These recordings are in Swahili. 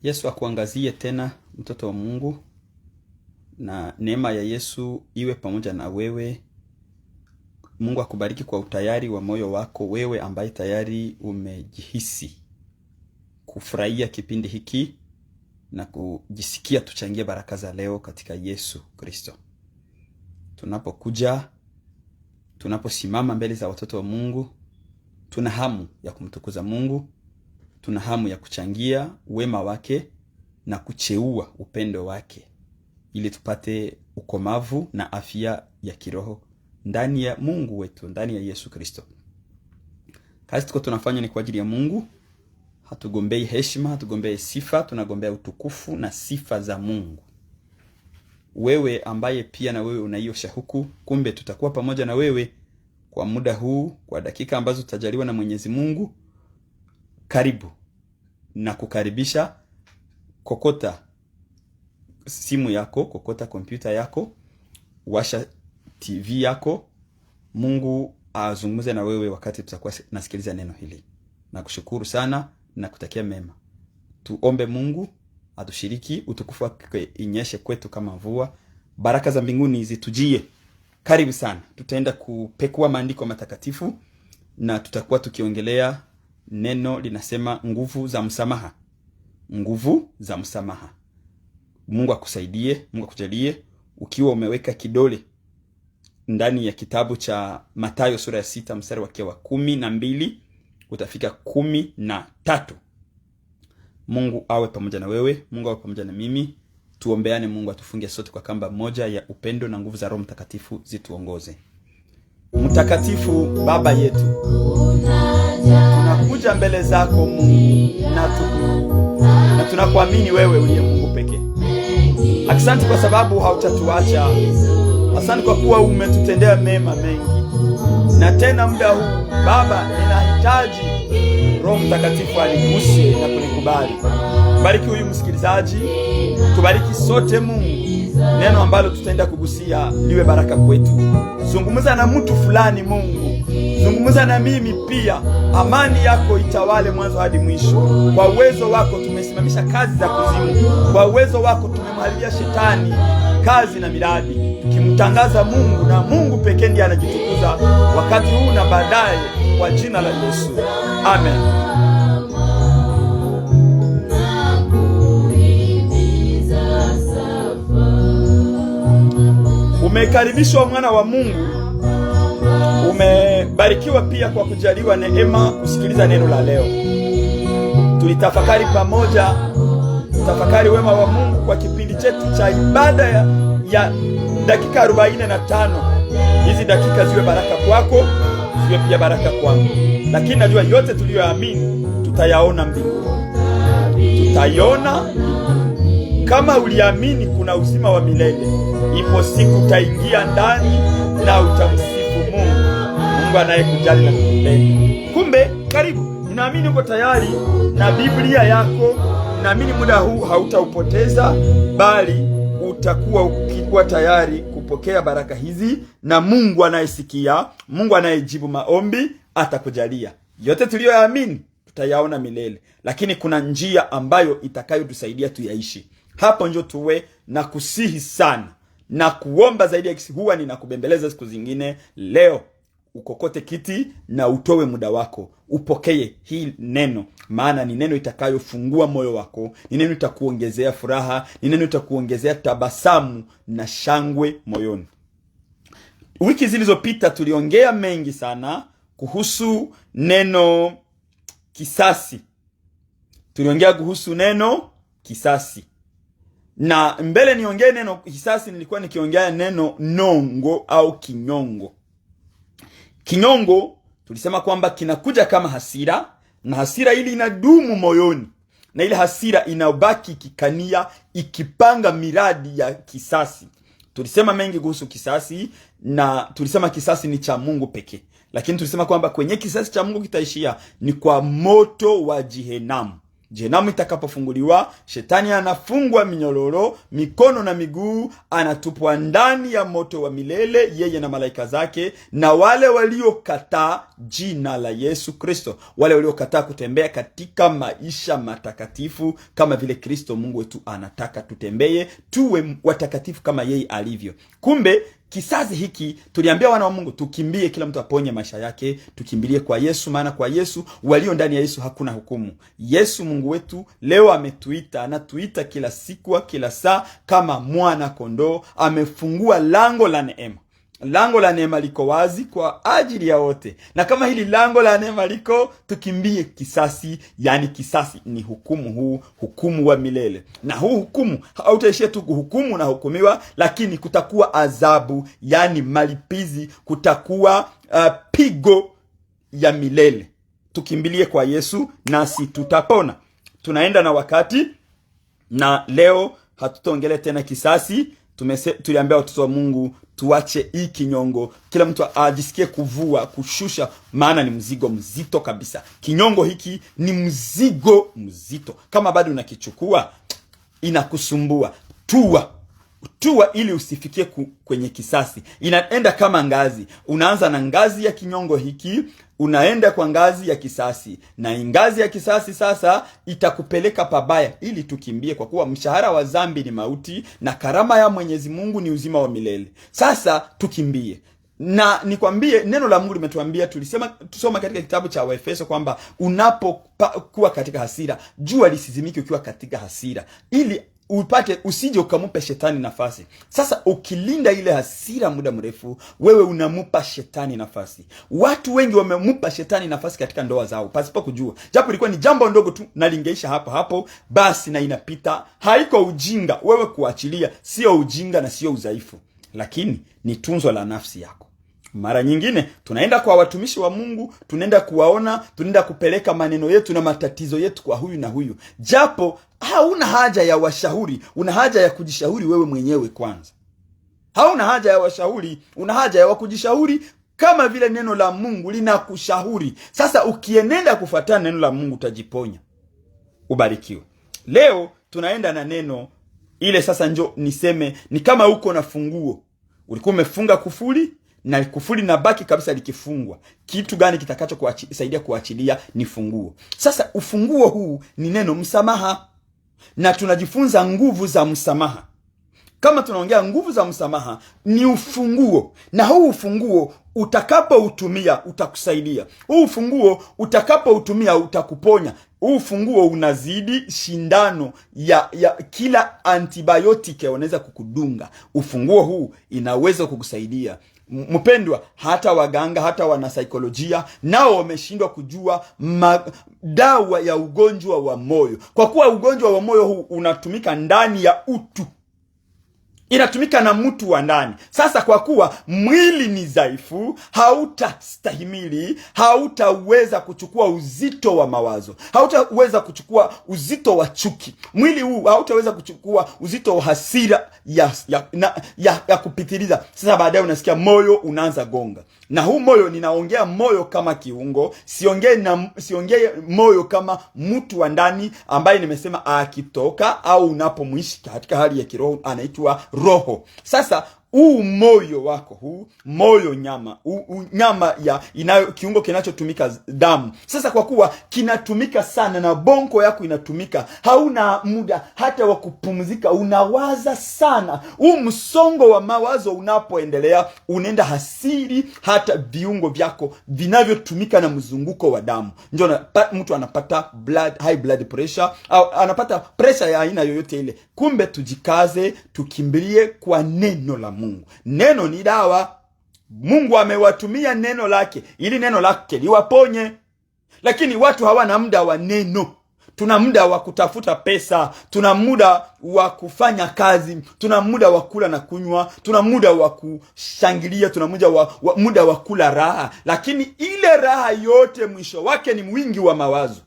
Yesu akuangazie tena, mtoto wa Mungu, na neema ya Yesu iwe pamoja na wewe. Mungu akubariki kwa utayari wa moyo wako, wewe ambaye tayari umejihisi kufurahia kipindi hiki na kujisikia tuchangie baraka za leo katika Yesu Kristo. Tunaposimama mbele za watoto wa Mungu, tuna hamu ya kumtukuza Mungu, tuna hamu ya kuchangia wema wake na kucheua upendo wake, ili tupate ukomavu na afya ya kiroho ndani ya Mungu wetu, ndani ya Yesu Kristo. Kazi tuko tunafanya ni kwa ajili ya Mungu. Hatugombei heshima, hatugombei sifa, tunagombea utukufu na sifa za Mungu. Wewe ambaye pia na wewe una hiyo shauku, kumbe tutakuwa pamoja na wewe kwa muda huu, kwa dakika ambazo tutajaliwa na Mwenyezi Mungu. Karibu na kukaribisha. Kokota simu yako, kokota kompyuta yako, washa TV yako. Mungu azungumze na wewe wakati tutakuwa nasikiliza neno hili. Nakushukuru sana na kutakia mema. Tuombe Mungu atushiriki, utukufu wake inyeshe kwetu kama mvua, baraka za mbinguni zitujie. Karibu sana. Tutaenda kupekua maandiko matakatifu na tutakuwa tukiongelea neno linasema nguvu za msamaha. Nguvu za msamaha. Mungu akusaidie, Mungu akujalie. Ukiwa umeweka kidole ndani ya kitabu cha Mathayo sura ya 6 mstari wake wa 12 utafika 13. Mungu awe pamoja na wewe, Mungu awe pamoja na mimi. Tuombeane Mungu atufunge sote kwa kamba moja ya upendo, na nguvu za Roho Mtakatifu zituongoze. Mtakatifu Baba yetu, tunakuja mbele zako Mungu na tunakuamini wewe uliye Mungu pekee. Asante kwa sababu hautatuacha. Asante kwa kuwa umetutendea mema mengi. Na tena muda huu Baba, ninahitaji Roho Mtakatifu aniguse na kunikubali. Bariki huyu msikilizaji, tubariki sote Mungu. Neno ambalo tutaenda kugusia liwe baraka kwetu. Zungumza na mtu fulani Mungu. Zungumza na mimi pia. Amani yako itawale mwanzo hadi mwisho. Kwa uwezo wako tumesimamisha kazi za kuzimu. Kwa uwezo wako tumemharibia shetani kazi na miradi, tukimtangaza Mungu, na Mungu pekee ndiye anajitukuza wakati huu na baadaye, kwa jina la Yesu. Amen. Umekaribishwa mwana wa Mungu. Umebarikiwa pia kwa kujaliwa neema kusikiliza neno la leo. Tulitafakari pamoja, tafakari wema wa Mungu kwa kipindi chetu cha ibada ya dakika 45. Hizi dakika ziwe baraka kwako, ziwe pia baraka kwangu. Lakini najua yote tuliyoamini tutayaona mbinguni. Tutaiona. Kama uliamini kuna uzima wa milele, ipo siku utaingia ndani na utamsifu Mungu. Mungu anayekujali na kukupenda. Kumbe karibu. Ninaamini uko tayari na Biblia yako. Ninaamini muda huu hautaupoteza, bali utakuwa ukikuwa tayari kupokea baraka hizi, na Mungu anayesikia, Mungu anayejibu maombi atakujalia. Yote tuliyoamini tutayaona milele, lakini kuna njia ambayo itakayotusaidia tuyaishi. Hapo ndio tuwe na kusihi sana na kuomba zaidi ya kisi. Huwa ninakubembeleza siku zingine. Leo ukokote kiti na utowe muda wako, upokee hii neno, maana ni neno itakayofungua moyo wako, ni neno itakuongezea furaha, ni neno itakuongezea tabasamu na shangwe moyoni. Wiki zilizopita tuliongea mengi sana kuhusu neno kisasi. Tuliongea kuhusu neno kisasi. Na mbele niongee neno kisasi, nilikuwa nikiongea neno nongo au kinyongo. Kinyongo tulisema kwamba kinakuja kama hasira, na hasira ili inadumu moyoni, na ile hasira inabaki kikania ikipanga miradi ya kisasi. Tulisema mengi kuhusu kisasi, na tulisema kisasi ni cha Mungu pekee. Lakini tulisema kwamba kwenye kisasi cha Mungu kitaishia ni kwa moto wa Jehenamu. Jehanamu itakapofunguliwa, shetani anafungwa minyororo, mikono na miguu, anatupwa ndani ya moto wa milele, yeye na malaika zake, na wale waliokataa jina la Yesu Kristo, wale waliokataa kutembea katika maisha matakatifu kama vile Kristo Mungu wetu anataka tutembee, tuwe watakatifu kama yeye alivyo. Kumbe kizazi hiki tuliambia wana wa Mungu tukimbie, kila mtu aponye maisha yake, tukimbilie kwa Yesu, maana kwa Yesu, walio ndani ya Yesu hakuna hukumu. Yesu Mungu wetu leo ametuita, anatuita kila siku, kila saa kama mwana kondoo. Amefungua lango la neema. Lango la neema liko wazi kwa ajili ya wote. Na kama hili lango la neema liko, tukimbie kisasi. Yani kisasi ni hukumu, hukumu wa milele. Na hukumu hautaishia tu kuhukumu na hukumiwa, lakini kutakuwa adhabu, yani malipizi, kutakuwa pigo ya milele. Tukimbilie kwa Yesu nasi tutapona. Tunaenda na wakati, na leo hatutaongelea tena kisasi. Tuliambia watoto wa Mungu tuache hii kinyongo. Kila mtu ajisikie kuvua, kushusha, maana ni mzigo mzito kabisa. Kinyongo hiki ni mzigo mzito. Kama bado unakichukua, inakusumbua, tua ili usifikie kwenye kisasi. Inaenda kama ngazi. Unaanza na ngazi ya kinyongo hiki, unaenda kwa ngazi ya kisasi, na ngazi ya kisasi sasa itakupeleka pabaya. Ili tukimbie, kwa kuwa mshahara wa dhambi ni mauti, na karama ya Mwenyezi Mungu ni uzima wa milele. Sasa tukimbie. Na nikwambie, neno la Mungu limetuambia, tusoma katika kitabu cha Waefeso kwamba unapokuwa katika hasira, jua lisizimike ukiwa katika hasira, ili usije ukamupe shetani nafasi. Sasa ukilinda ile hasira muda mrefu, wewe unamupa shetani nafasi. Watu wengi wamemupa shetani nafasi katika ndoa zao pasipo kujua. Japo ilikuwa ni jambo ndogo tu na lingeisha hapo basi, na inapita. Haiko ujinga wewe kuachilia, sio ujinga na sio udhaifu, lakini ni tunzo la nafsi yako. Mara nyingine tunaenda kwa watumishi wa Mungu, tunaenda kuwaona, tunaenda kupeleka maneno yetu na matatizo yetu kwa huyu na huyu. Japo hauna haja ya washauri, una haja ya kujishauri wewe mwenyewe kwanza. Hauna haja ya washauri, una haja ya kujishauri kama vile neno la Mungu linakushauri. Sasa ukienenda kufuatana neno la Mungu utajiponya. Ubarikiwe. Leo tunaenda na neno ile. Sasa njo niseme, ni kama uko na funguo. Ulikuwa umefunga kufuli, na kufuli na baki kabisa likifungwa. Kitu gani kitakacho kusaidia kuachilia? Ni funguo. Sasa ufunguo huu ni neno msamaha, na tunajifunza nguvu za msamaha. Kama tunaongea nguvu za msamaha, ni ufunguo, na huu ufunguo utakapoutumia utakusaidia. Huu ufunguo utakapoutumia utakuponya. Huu ufunguo unazidi shindano ya kila antibiotic unaweza kukudunga. Ufunguo huu inaweza kukusaidia. Mpendwa, hata waganga, hata wanasaikolojia nao wameshindwa kujua dawa ya ugonjwa wa moyo, kwa kuwa ugonjwa wa moyo huu unatumika ndani ya utu, inatumika na mtu wa ndani. Sasa kwa kuwa mwili ni dhaifu, hautastahimili, hautaweza kuchukua uzito wa mawazo, hautaweza kuchukua uzito wa chuki. Mwili huu hautaweza kuchukua uzito wa hasira ya kupitiliza. Sasa baadaye unasikia moyo unaanza gonga. Na huu moyo, ninaongea moyo kama kiungo, siongee moyo kama mtu wa ndani ambaye nimesema akitoka au unapomwishi katika hali ya kiroho anaitwa roho. Sasa huu moyo wako, huu moyo nyama ya kiungo kinachotumika damu. Sasa kwa kuwa kinatumika sana na bongo yako inatumika, hauna muda hata wa kupumzika, unawaza sana. Huu msongo wa mawazo unapoendelea, unaenda hasiri hata viungo vyako vinavyotumika na mzunguko wa damu. Ndio mtu anapata high blood pressure, au anapata pressure ya aina yoyote ile. Kumbe tujikaze, tukimbilie kwa neno la Mungu. Neno ni dawa. Mungu amewatumia neno lake ili neno lake liwaponye. Lakini watu hawana muda wa neno. Tuna muda wa kutafuta pesa, tuna muda wa kufanya kazi, tuna muda wa kula na kunywa, tuna muda wa kushangilia, tuna muda wa kula raha. Lakini ile raha yote mwisho wake ni mwingi wa mawazo.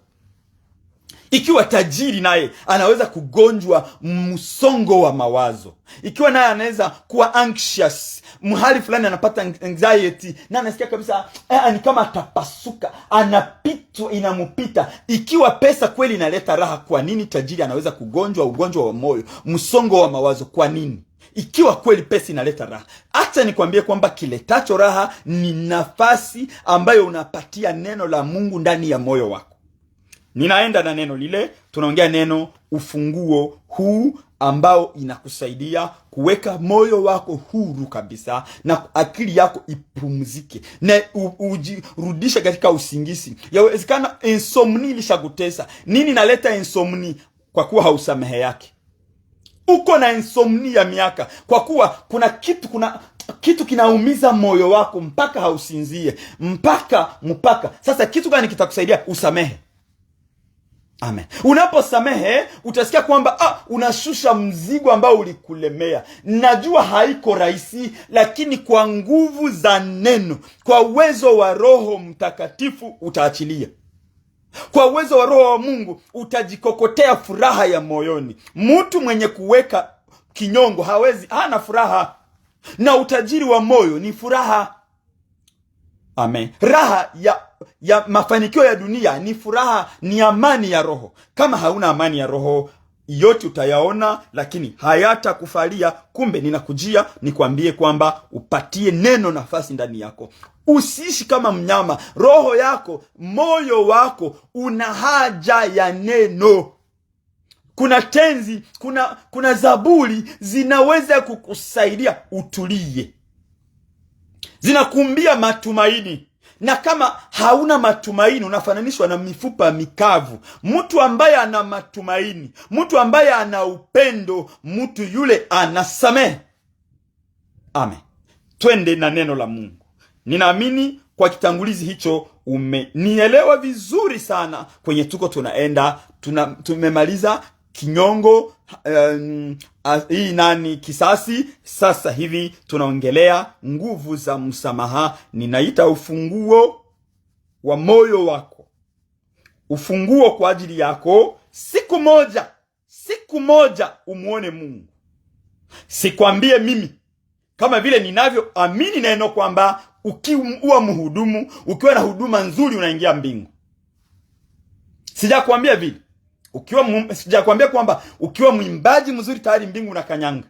Ikiwa tajiri naye anaweza kugonjwa msongo wa mawazo, ikiwa naye anaweza kuwa anxious, mahali fulani anapata anxiety na anasikia kabisa ni kama atapasuka, anapitwa, inamupita. Ikiwa pesa kweli inaleta raha, kwa nini tajiri anaweza kugonjwa ugonjwa wa moyo, msongo wa mawazo? Kwa nini? Ikiwa kweli pesa inaleta raha. Acha nikwambie kwamba kiletacho raha ni nafasi ambayo unapatia neno la Mungu ndani ya moyo wako. Ninaenda na neno lile, tunaongea neno ufunguo huu ambao inakusaidia kuweka moyo wako huru kabisa na akili yako ipumzike na ujirudishe katika usingizi. Yawezekana insomnia ilishakutesa. Nini naleta insomnia? Kwa kuwa hausamehe yake. Uko na insomnia ya miaka kwa kuwa kuna kitu kinaumiza moyo wako mpaka hausinzie, mpaka. Sasa kitu gani kitakusaidia? Usamehe. Amen. Unaposamehe utasikia kwamba unashusha mzigo ambao ulikulemea. Najua haiko rahisi, lakini kwa nguvu za neno, kwa uwezo wa Roho Mtakatifu utaachilia. Kwa uwezo wa Roho wa Mungu utajikokotea furaha ya moyoni. Mtu mwenye kuweka kinyongo hana furaha. Na utajiri wa moyo ni furaha. Amen. Raha ya mafanikio ya dunia ni furaha, ni amani ya roho. Kama hauna amani ya roho, yote utayaona lakini hayatakufalia. Kumbe ninakujia nikwambie kwamba upatie neno nafasi ndani yako. Usiishi kama mnyama. Roho yako, moyo wako una haja ya neno. Kuna tenzi, kuna zaburi zinaweza kukusaidia utulie. Zinakumbia matumaini. Na kama hauna matumaini, unafananishwa na mifupa mikavu. Mtu ambaye ana matumaini, mtu ambaye ana upendo, mtu yule anasamehe. Amen. Twende na neno la Mungu. Ninaamini kwa kitangulizi hicho umenielewa vizuri sana kwenye tuko tunaenda. Tumemaliza kinyongo, kisasi. Sasa hivi tunaongelea nguvu za msamaha. Ninaita ufunguo wa moyo wako, ufunguo kwa ajili yako. Siku moja umuone Mungu. Sikwambie mimi kama vile ninavyoamini neno kwamba ukiwa mhudumu, ukiwa na huduma nzuri unaingia mbingu. Sijakwambia vile. Sijakwambia kwamba ukiwa mwimbaji mzuri tayari mbingu unakanyanga.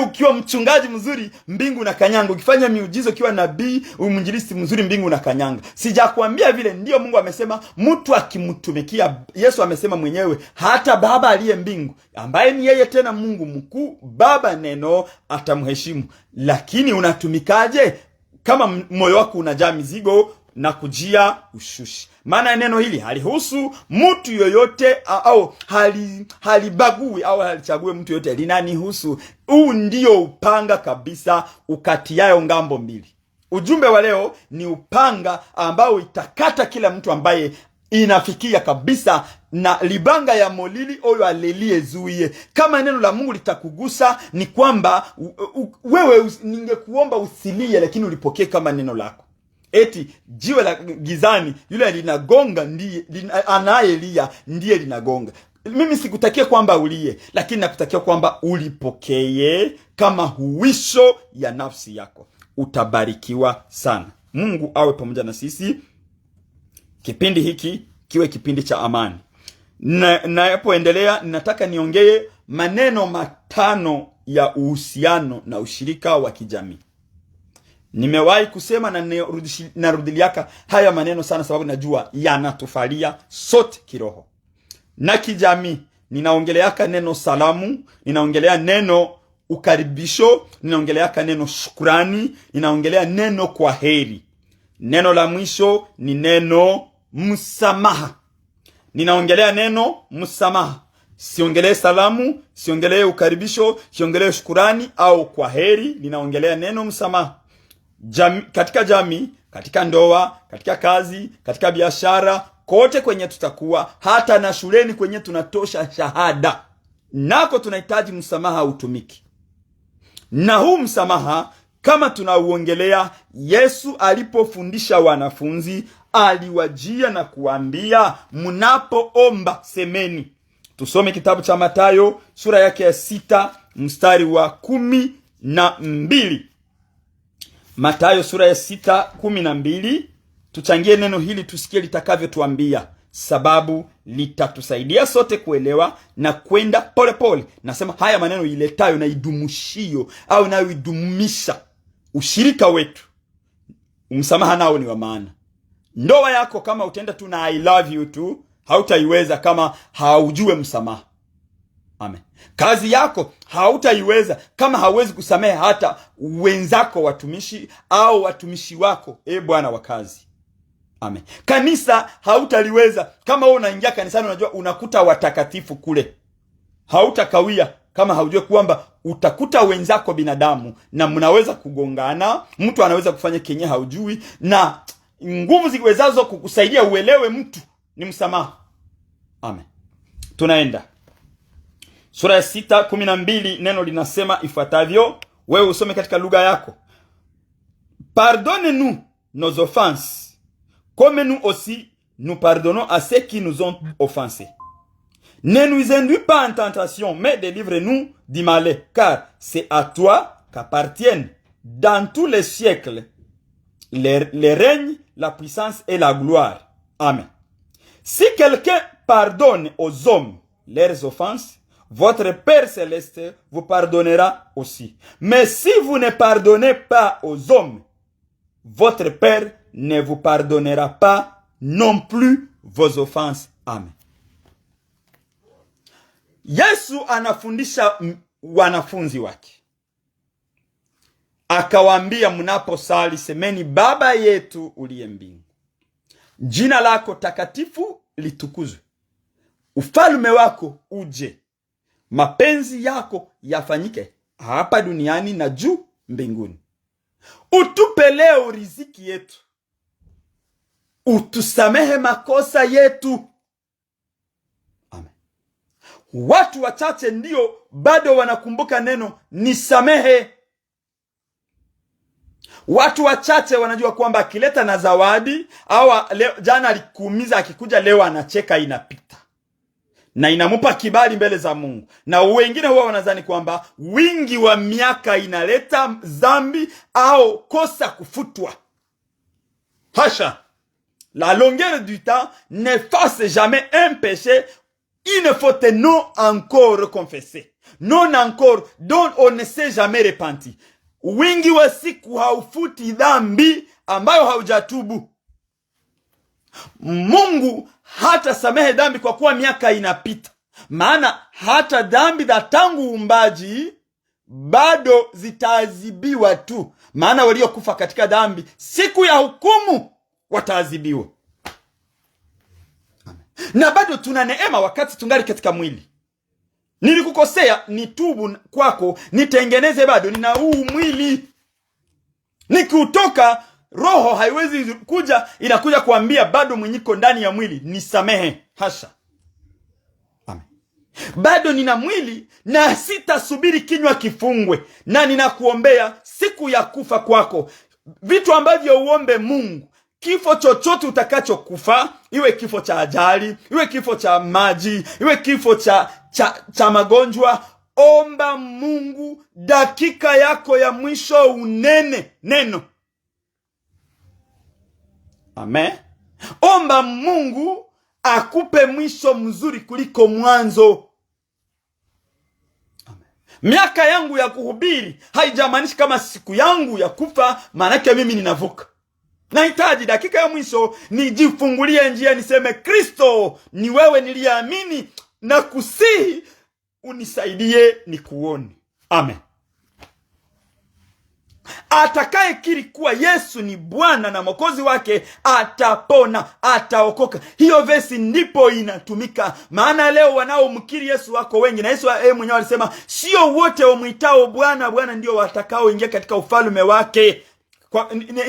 Ukiwa mchungaji mzuri mbingu unakanyanga. Ukifanya miujiza, ukiwa nabii, mwinjilisti mzuri mbingu unakanyanga. Sijakwambia vile. Ndio Mungu amesema mtu akimtumikia, Yesu amesema mwenyewe, hata Baba aliye mbingu, ambaye ni yeye tena Mungu mkuu, Baba neno, atamheshimu. Lakini unatumikaje? Kama moyo wako unajaa mizigo na kujia ushushi. Maana neno hili halihusu mtu yoyote au halibagui au halichague mtu yoyote. Linanihusu. Huu ndio upanga kabisa ukatiayo ngambo mbili. Ujumbe wa leo ni upanga ambao itakata kila mtu ambaye inafikia kabisa na libanga ya molili oyo alelie zuie. Kama neno la Mungu litakugusa, ni kwamba wewe ningekuomba usilie, lakini ulipokee kama neno lako. Eti jiwe la gizani yule linagonga, anayelia ndiye linagonga. Mimi sikutakia kwamba ulie, lakini nakutakia kwamba ulipokee kama huisho ya nafsi yako. Utabarikiwa sana. Mungu awe pamoja na sisi. Kipindi hiki kiwe kipindi cha amani. Napoendelea nataka niongee maneno 5 ya uhusiano na ushirika wa kijamii. Nimewahi kusema na narudiliaka haya maneno sana, sababu najua yanatufalia sote kiroho na kijamii. Ninaongeleaka neno salamu, ninaongelea neno ukaribisho, ninaongeleaka neno shukrani, ninaongelea neno kwa heri. Neno la mwisho ni neno msamaha. Ninaongelea neno msamaha. Siongelee salamu, siongelee ukaribisho, siongelee shukrani au kwa heri. Ninaongelea neno msamaha. Katika jamii, katika ndoa, katika kazi, katika biashara, kote kwenye tutakuwa, hata na shuleni kwenye tunatosha shahada, nako tunahitaji msamaha utumiki. Na huu msamaha kama tunauongelea, Yesu alipofundisha wanafunzi aliwajia na kuambia, mnapoomba semeni. Tusome kitabu cha Mathayo sura yake ya 6 mstari wa 12. Mathayo sura ya 6:12. Tuchangie neno hili tusikie litakavyo tuambia, sababu litatusaidia sote kuelewa na kwenda pole pole. Nasema haya maneno iletayo na idumushio au na idumisha ushirika wetu. Msamaha nao ni wa maana. Ndoa yako kama utenda tu na I love you tu, hautaiweza kama haujue msamaha. Amen. Kazi yako hautaiweza kama hauwezi kusamehe hata wenzako watumishi au watumishi wako, bwana wa kazi. Amen. Kanisa hautaliweza kama wewe unaingia kanisani unajua unakuta watakatifu kule. Hautakawia kama haujue kwamba utakuta wenzako binadamu na mnaweza kugongana, mtu anaweza kufanya kenye haujui, na nguvu ziwezazo kukusaidia uelewe mtu ni msamaha. Amen. Tunaenda sura ya 6:12. Neno linasema ifuatavyo, wewe usome katika lugha yako. Pardonnez-nous nos offenses, comme nous aussi nous pardonnons à ceux qui nous ont offensés. Ne nous induis pas en tentation, mais délivre-nous du mal, car c'est à toi qu'appartiennent dans tous les siècles les règnes, la puissance et la gloire. Amen. Si quelqu'un pardonne aux hommes leurs offenses, votre Père Céleste vous pardonnera aussi. Mais si vous ne pardonnez pas aux hommes, votre Père ne vous pardonnera pas non plus vos offenses. Amen. Yesu anafundisha wanafunzi wake, akawaambia, mnaposali semeni, Baba yetu uliye mbinguni, jina lako takatifu litukuzwe, ufalme wako uje, mapenzi yako yafanyike hapa duniani na juu mbinguni. Utupe leo riziki yetu, utusamehe makosa yetu. Amen. Watu wachache ndio bado wanakumbuka neno nisamehe. Watu wachache wanajua kwamba akileta na zawadi au jana alikuumiza, akikuja leo anacheka, inapita na inamupa kibali mbele za Mungu. Na wengine huwa wanadhani kwamba wingi wa miaka inaleta dhambi au kosa kufutwa. Hasha. La longueur du temps n'efface jamais un péché. Une faute non encore confessée, non encore, dont on ne s'est jamais repenti. Wingi wa siku haufuti dhambi ambayo haujatubu. Mungu hata samehe dhambi kwa kuwa miaka inapita. Maana hata dhambi za tangu uumbaji bado zitaadhibiwa tu. Maana waliokufa katika dhambi siku ya hukumu wataadhibiwa. Na bado tuna neema wakati tungali katika mwili. Nilikukosea, nitubu kwako, nitengeneze, bado nina huu mwili. Nikiutoka roho haiwezi kuja, inakuja kuambia bado mwenyiko ndani ya mwili nisamehe. Hasha. Amen. Bado nina mwili na sitasubiri kinywa kifungwe, na ninakuombea siku ya kufa kwako vitu ambavyo uombe Mungu. Kifo chochote utakachokufa, iwe kifo cha ajali, iwe kifo cha maji, iwe kifo cha magonjwa, omba Mungu dakika yako ya mwisho unene neno. Amen. Omba Mungu akupe mwisho mzuri kuliko mwanzo. Amen. Miaka yangu ya kuhubiri haijamaanisha kama siku yangu ya kufa maanake mimi ninavuka. Nahitaji dakika ya mwisho nijifungulie njia, niseme, Kristo ni wewe niliamini, na kusihi unisaidie nikuone. Amen. Atakaye kiri kuwa Yesu ni Bwana na Mwokozi wake atapona, ataokoka. Hiyo vesi ndipo inatumika. Maana leo wanaomkiri Yesu wako wengi, na Yesu mwenyewe alisema sio wote wamwitao Bwana Bwana ndio watakao ingia katika ufalme wake.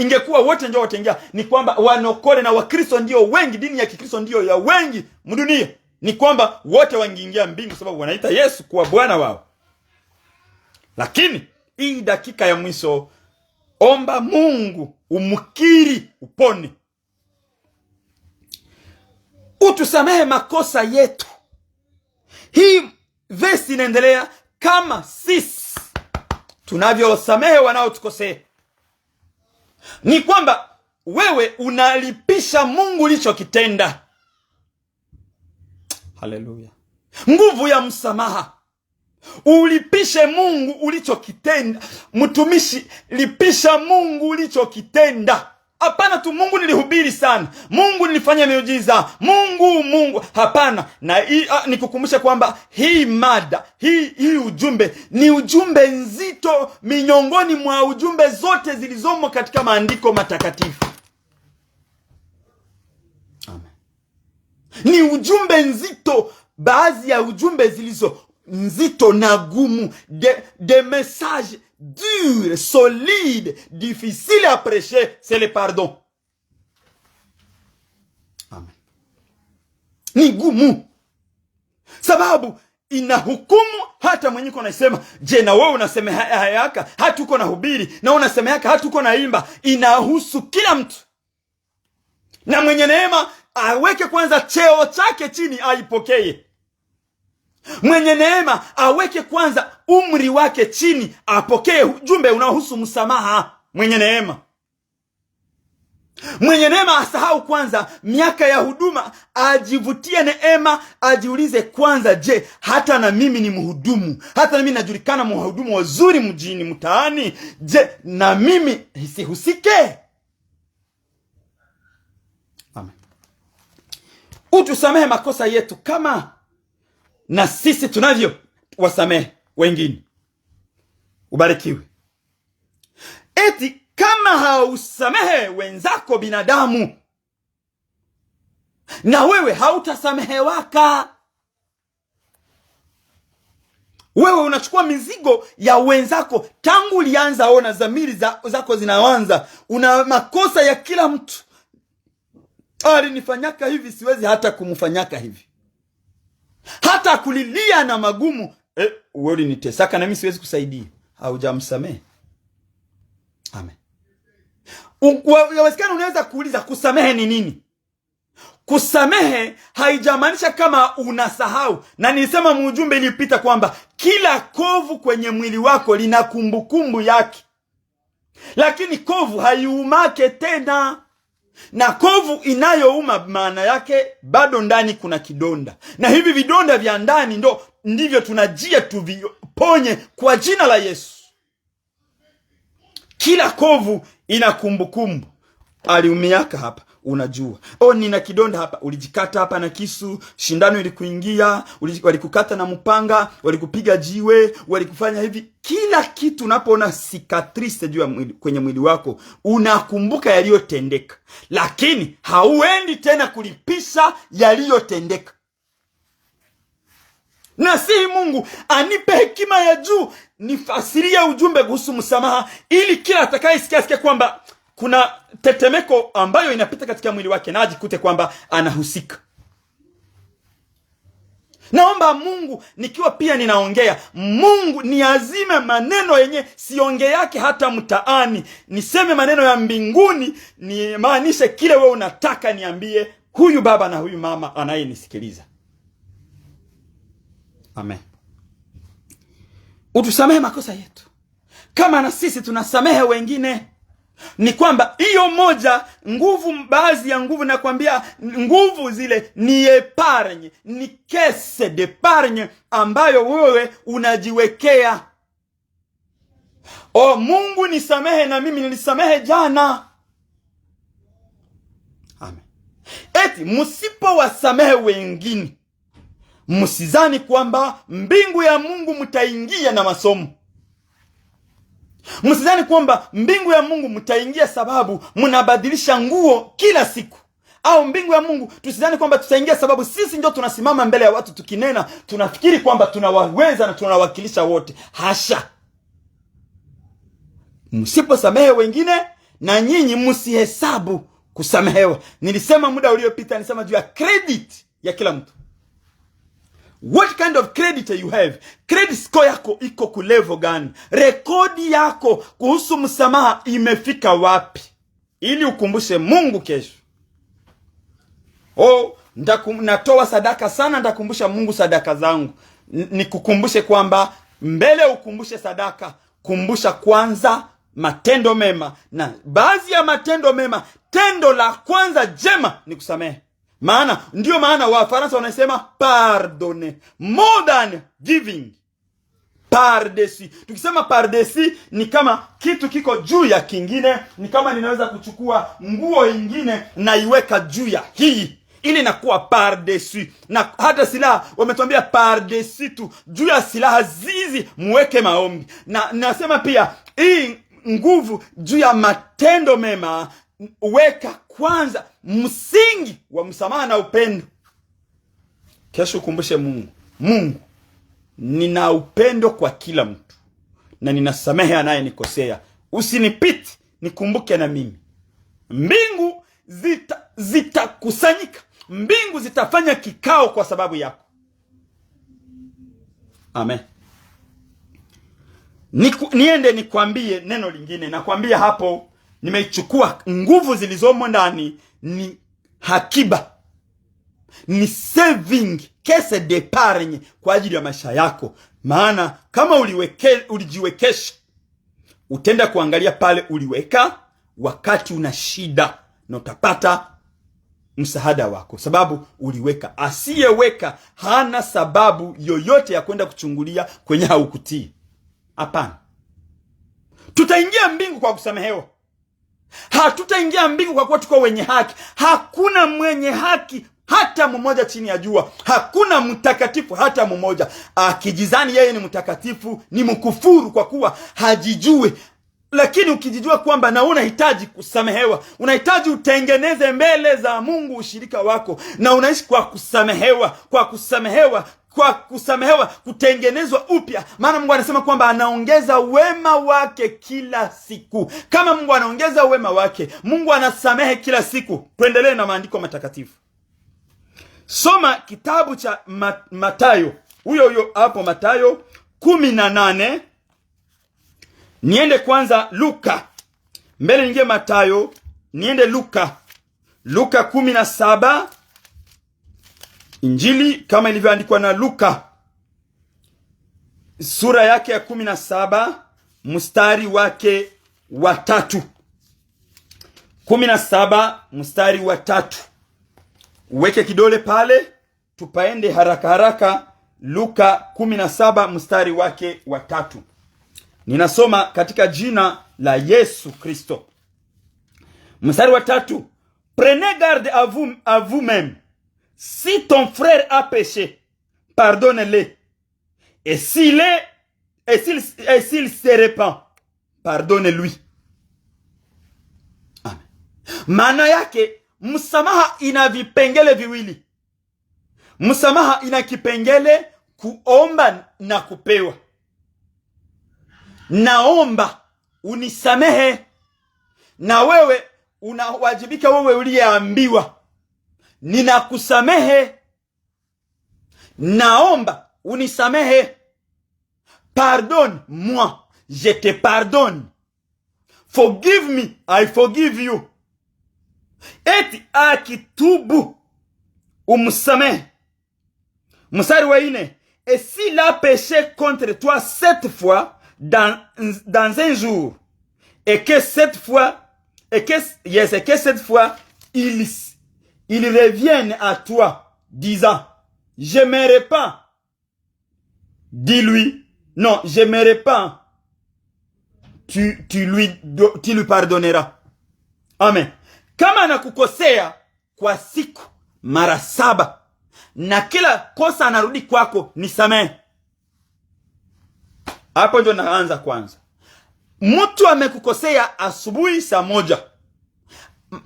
Ingekuwa wote ndio wataingia, ni kwamba wanokole na Wakristo ndio wengi, dini ya Kikristo ndio ya wengi mdunia, ni kwamba wote wangeingia mbingu sababu wanaita Yesu kuwa Bwana wao. Lakini hii dakika ya mwisho, omba Mungu umkiri upone. utusamehe makosa yetu. Hii verse inaendelea, kama sisi tunavyosamehe wanaotukosea. Ni kwamba wewe unalipisha Mungu ulichokitenda. Haleluya. Nguvu ya msamaha. Ulipishe Mungu ulichokitenda. Mtumishi, lipisha Mungu ulichokitenda. Hapana tu Mungu nilihubiri sana, Mungu nilifanya miujiza, Mungu. Hapana. Na nikukumbusha kwamba hii mada, hii ujumbe ni ujumbe nzito miongoni mwa ujumbe zote zilizomo katika maandiko matakatifu. Amen. Ni ujumbe nzito, baadhi ya ujumbe zilizo nzito na gumu, des messages durs, solides, difficiles à prêcher, c'est le pardon. Amen. Ni gumu, sababu inahukumu hata mwenye uko nasema. Je, na wewe unasema hayaka hata uko na hubiri, na unasema hayaka hata uko naimba? Inahusu kila mtu. Na mwenye neema aweke kwanza cheo chake chini aipokee. Mwenye neema aweke kwanza umri wake chini apokee ujumbe unaohusu msamaha. Mwenye neema asahau kwanza miaka ya huduma, ajivutie neema, ajiulize kwanza, je, hata na mimi ni mhudumu? Hata na mimi najulikana mhudumu wazuri mjini mtaani. Je, na mimi sihusike? Amen. Utusamehe makosa yetu kama na sisi tunavyo wasamehe wengine. Ubarikiwe. Eti kama hausamehe wenzako binadamu, na wewe hautasamehewaka. Wewe unachukua mizigo ya wenzako tangu ulianza. Ona dhamiri zako zinaanza, una makosa ya kila mtu. Alinifanyaka hivi, siwezi hata kumfanyaka hivi. Hata kulilia na magumu, wewe ulinitesaka na mimi siwezi kusaidia. Haujamsamehe. Amen. Yawezekana unaweza kuuliza, kusamehe ni nini? Kusamehe haijamaanisha kama unasahau. Na nilisema mujumbe ilipita kwamba kila kovu kwenye mwili wako lina kumbukumbu yake. Lakini kovu haiumake tena. Na kovu inayouma maana yake bado ndani kuna kidonda. Na hivi vidonda vya ndani ndivyo tunajia tuviponye kwa jina la Yesu. Kila kovu ina kumbukumbu. Aliumiaka hapa, unajua. Nina kidonda hapa, ulijikata hapa na kisu, shindano ilikuingia, walikukata na mpanga, walikupiga jiwe, walikufanya hivi. Kila kitu unapoona cicatrice juu ya kwenye mwili wako, unakumbuka yaliyotendeka. Lakini hauendi tena kulipisha yaliyotendeka. Na si Mungu anipe hekima ya juu nifasiria ujumbe kuhusu msamaha, ili kila atakayesikia kwamba kuna tetemeko ambayo inapita katika mwili wake na ajikute kwamba anahusika. Naomba Mungu, nikiwa pia ninaongea, Mungu niazime maneno yenye siongee yake hata mtaani. Niseme maneno ya mbinguni, nimaanishe kile wewe unataka niambie huyu baba na huyu mama anayenisikiliza. Amen. Utusamehe makosa yetu kama na sisi tunasamehe wengine. Ni kwamba hiyo moja nguvu, baadhi ya nguvu nakwambia, nguvu zile ni epargne, ni caisse d'épargne ambayo wewe unajiwekea. Mungu nisamehe na mimi nilisamehe jana. Amen. Eti msipo wasamehe wengine, msizani kwamba mbingu ya Mungu mtaingia na masomo. Msizani kwamba mbingu ya Mungu mtaingia sababu mnabadilisha nguo kila siku. Au mbingu ya Mungu tusizani kwamba tutaingia sababu sisi ndio tunasimama mbele ya watu tukinena, tunafikiri kwamba tunawaweza na tunawakilisha wote. Hasha. Msiposamehe wengine, na nyinyi msihesabu kusamehewa. Nilisema muda uliopita, nilisema juu ya credit ya kila mtu. What kind of credit you have? Credit score yako iko ku level gani? Rekodi yako kuhusu msamaha imefika wapi? Ili ukumbushe Mungu kesho. natoa sadaka sana, nitakumbusha Mungu sadaka zangu. Nikukumbushe kwamba mbele ukumbushe sadaka, kumbusha kwanza matendo mema, na baadhi ya matendo mema, tendo la kwanza jema ni kusamehe. Ndio maana Wafaransa wanasema pardonner more than giving. Par-dessus. Tukisema par-dessus ni kama kitu kiko juu ya kingine, ni kama ninaweza kuchukua nguo ingine na iweka juu ya hii, ili inakuwa par-dessus. Na hata silaha wametuambia par-dessus tu, juu ya silaha zizi muweke maombi. Na nasema pia hii nguvu juu ya matendo mema, weka kwanza msingi wa msamaha na upendo. Kesho ukumbushe Mungu, nina upendo kwa kila mtu na ninasamehe anayenikosea. Usinipite, nikumbuke na mimi. Mbingu zitakusanyika. Mbingu zitafanya kikao kwa sababu yako. Amen. Niende nikwambie neno lingine. Nakwambia hapo nimeichukua nguvu zilizomo ndani, ni hakiba, ni saving, caisse d'épargne kwa ajili ya maisha yako. Maana kama ulijiwekesha, utenda kuangalia pale uliweka wakati una shida, na utapata msaada wako, sababu uliweka. Asiyeweka hana sababu yoyote ya kwenda kuchungulia kwenye haukutii. Hapana. Tutaingia mbingu kwa kusamehewa. Hatutaingia mbingu kwa kuwa tuko wenye haki. Hakuna mwenye haki hata mmoja chini ya jua. Hakuna mtakatifu hata mmoja. Akijizani yeye ni mtakatifu ni mkufuru, kwa kuwa hajijui. Lakini ukijijua kwamba na unahitaji kusamehewa, unahitaji utengeneze mbele za Mungu ushirika wako, na unaishi kwa kusamehewa, kutengenezwa upya. Maana Mungu anasema kwamba anaongeza wema wake kila siku. Kama Mungu anaongeza wema wake, Mungu anasamehe kila siku. Tuendelee na maandiko matakatifu. Soma kitabu cha Mathayo. Huyo hapo Mathayo 18. Niende kwanza Luka. Mbele ningie Mathayo, niende Luka. Luka 17. Injili kama ilivyoandikwa na Luka, sura yake ya 17, mstari wake wa 3. 17 mstari wa 3. Uweke kidole pale, tupaende haraka haraka. Luka 17 mstari wake wa 3. Ninasoma katika jina la Yesu Kristo. Mstari wa 3. Prenez garde à vous-même. Si ton frère a péché, pardonne-le. Et s'il se repent, pardonne-lui. Amen. Maana yake, msamaha ina vipengele viwili. Msamaha ina kipengele kuomba na kupewa. Naomba unisamehe, na wewe unawajibika, wewe uliyeambiwa ninakusamehe, naomba unisamehe. Pardonne moi, je te pardonne. Forgive me, I forgive you. Eti akitubu umsamehe. Mstari wa 4. Et s'il a péché contre toi 7 fois dans un jour, et que cette fois il revienne à toi disant je me repens, dis-lui non, je me repens, tu lui pardonneras. Amen. Kama anakukosea kwa siku mara 7 na kila kosa anarudi kwako, nisamehe. Hapo ndio naanza kwanza. Mtu amekukosea asubuhi saa 1,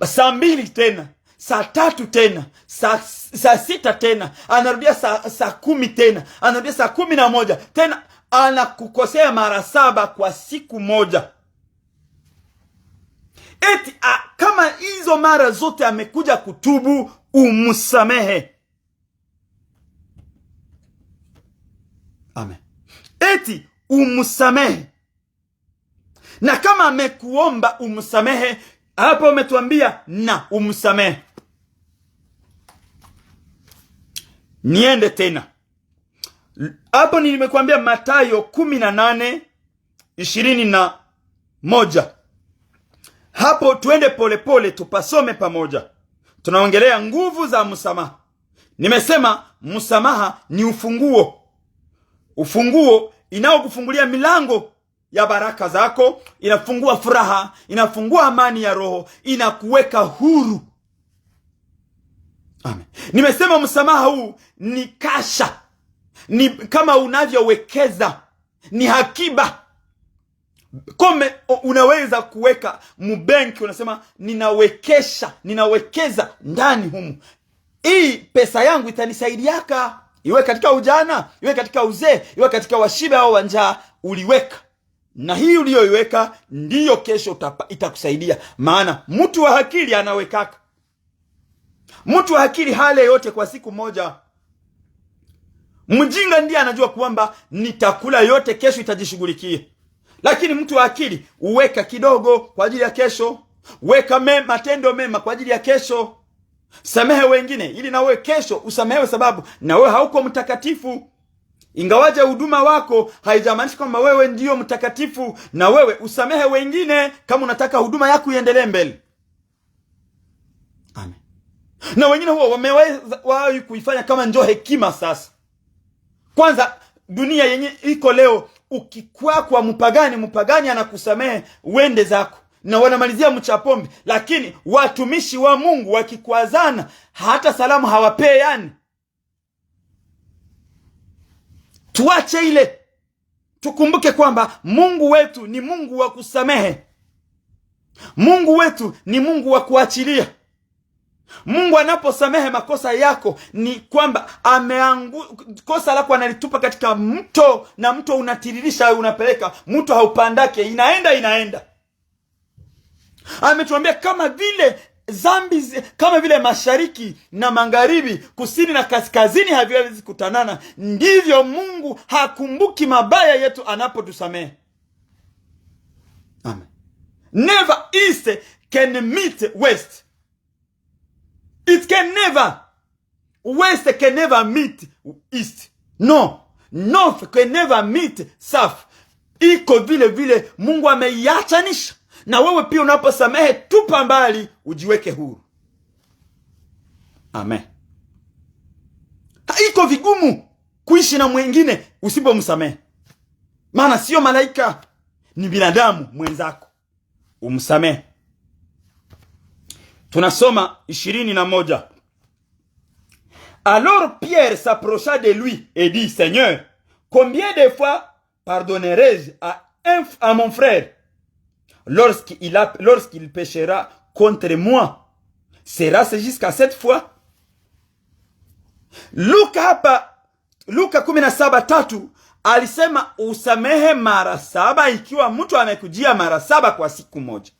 saa 2 tena, saa 3 tena, saa 6 tena, anarudia saa 10 tena, anarudia saa 11 tena, anakukosea mara 7 kwa siku moja. Eti kama hizo mara zote amekuja kutubu, umsamehe. Amen. Eti umsamehe. Na kama amekuomba umsamehe, hapo umetuambia na umsamehe. Niende tena. Hapo nimekuambia Mathayo 18:21. Hapo tuende polepole tupasome pamoja. Tunaongelea nguvu za msamaha. Nimesema msamaha ni ufunguo. Ufunguo inaokufungulia milango ya baraka zako, inafungua furaha, inafungua amani ya roho, inakuweka huru. Amen. Nimesema msamaha huu ni kasha. Ni kama unavyowekeza, ni hakiba. Kome unaweza kuweka mbenki, unasema ninawekeza ndani humu. Hii pesa yangu itanisaidiaka. Iwe katika ujana, iwe katika uzee, iwe katika washibe au wanjaa, uliweka. Na hii uliyoiweka ndiyo kesho itakusaidia. Maana mtu wa akili anawekaka. Mtu wa akili hale yote kwa siku moja. Mjinga ndiye anajua kwamba nitakula yote, kesho itajishughulikia. Lakini mtu wa akili uweka kidogo kwa ajili ya kesho. Weka matendo mema kwa ajili ya kesho. Samehe wengine ili na wewe kesho usamehewe, sababu na wewe hauko mtakatifu. Ingawaje huduma wako haijamaanisha kwamba wewe ndiyo mtakatifu. Na wewe usamehe wengine kama unataka huduma yako iendelee mbele. Amen. Na wengine huwa wameweza kuifanya kama njoo hekima sasa. Kwanza dunia yenye iko leo, ukikwa kwa mpagani anakusamehe uende zako. Na wanamalizia mchapombe. Lakini watumishi wa Mungu wakikwazana, hata salamu hawapeani. Tuache ile. Tukumbuke kwamba Mungu wetu ni Mungu wa kusamehe. Mungu wetu ni Mungu wa kuachilia. Mungu anaposamehe makosa yako ni kwamba kosa lako analitupa katika mto, na mto unatiririsha, unapeleka, mto haupandake, inaenda. Ametuambia kama vile zambi, kama vile mashariki na magharibi, kusini na kaskazini haviwezi kutanana, ndivyo Mungu hakumbuki mabaya yetu anapotusamehe. Amen. Never east can meet west. It can never. West can never meet east. No. North can never meet south. Iko vile vile Mungu ameiachanisha. Na wewe pia unaposamehe, tupa mbali, ujiweke huru. Amen. Haiko vigumu kuishi na mwingine usipomsamehe. Maana sio malaika, ni binadamu mwenzako. Umsamehe. Tunasoma 21. Alors Pierre s'approcha de lui et dit: Seigneur, combien de fois pardonnerai-je à mon frère lorsqu'il péchera contre moi? Sera-ce jusqu'à 7 fois? Luka 17:3 alisema usamehe mara 7 ikiwa mtu amekujia mara 7 kwa siku moja.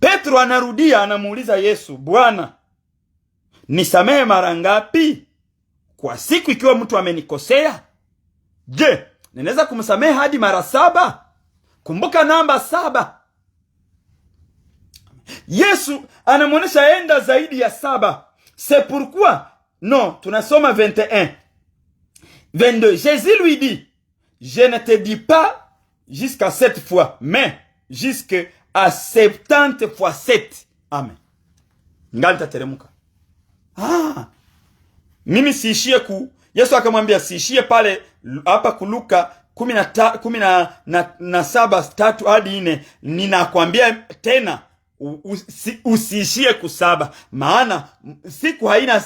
Petro anarudia, anamuuliza Yesu, Bwana, nisamehe mara ngapi kwa siku ikiwa mtu amenikosea? Je, ninaweza kumsamehe hadi mara 7? Kumbuka namba 7. Yesu anamuonesha enda zaidi ya 7. C'est pourquoi, non, tunasoma 21. 22, Jésus lui dit, je ne te dis pas jusqu'à 7 fois, mais jusqu'à 70 fois 7. Amen. Ngali tateremuka. Mimi siishie Yesu akamwambia siishie pale hapa Luka 17:3 hadi 4. Ninakwambia tena usiishie 7, maana siku haina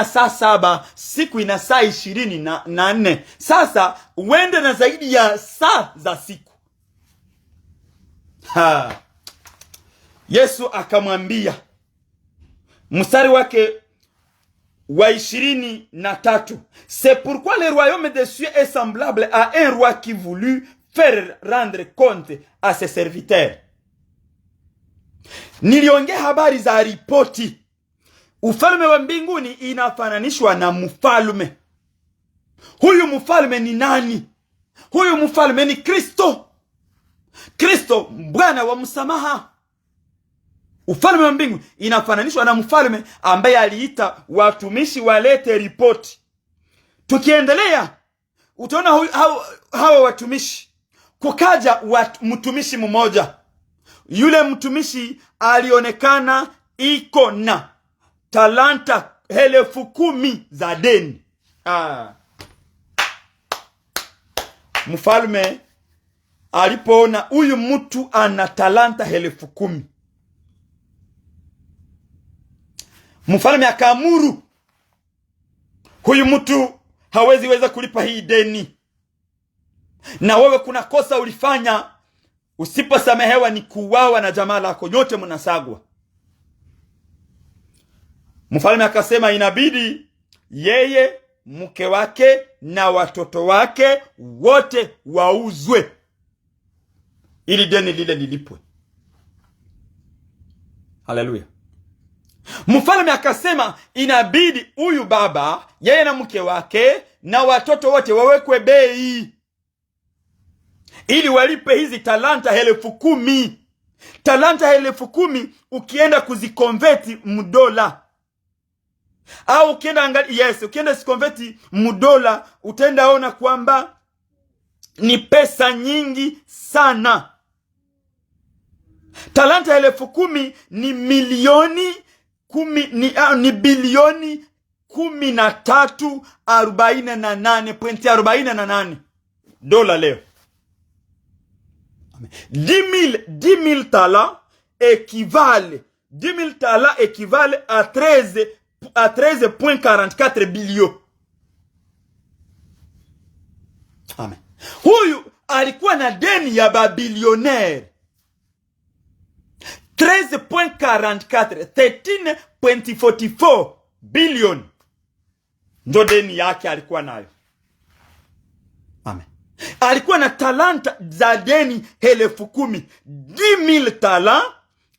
saa 7, siku ina saa 24. Sasa uende na zaidi ya saa za siku. Yesu akamwambia, mstari wake wa 23, c'est pourquoi le royaume des cieux est semblable à un roi qui voulut faire rendre compte à ses serviteurs. Niliongea habari za ripoti. Ufalme wa mbinguni inafananishwa na mfalme. Huyu mfalme ni nani? Huyu mfalme ni Kristo. Kristo, Bwana wa msamaha. Ufalme wa mbingu inafananishwa na mfalme ambaye aliita watumishi walete ripoti. Tukiendelea utaona hawa watumishi, kukaja mtumishi mmoja. Yule mtumishi alionekana iko na talanta 10,000 za deni. Mfalme alipoona huyu mtu ana talanta 10,000, mfalme akaamuru, huyu mtu hawezi weza kulipa hii deni, na wewe kuna kosa ulifanya, usiposamehewa ni kuuawa na jamaa lako, nyote mnasagwa. Mfalme akasema inabidi yeye, mke wake na watoto wake wote wauzwe ili deni lile lilipwe. Haleluya. Mfalme akasema inabidi huyu baba, yeye na mke wake na watoto wote wawekwe bei ili walipe hizi talanta 10,000. Talanta 10,000 ukienda kuzikonveti mdola, au ukienda sikonveti mdola, utaendaona kwamba ni pesa nyingi sana. Talanta 10,000 ni milioni ni bilioni 13.48 dola leo. 10,000 talents équivalent à 13.44 billions. Amen. Huyu alikuwa na deni ya babilionaire 13.44 billion ndo deni yake alikuwa nayo. Amen. Alikuwa na talanta za deni 10,000. 10,000 talents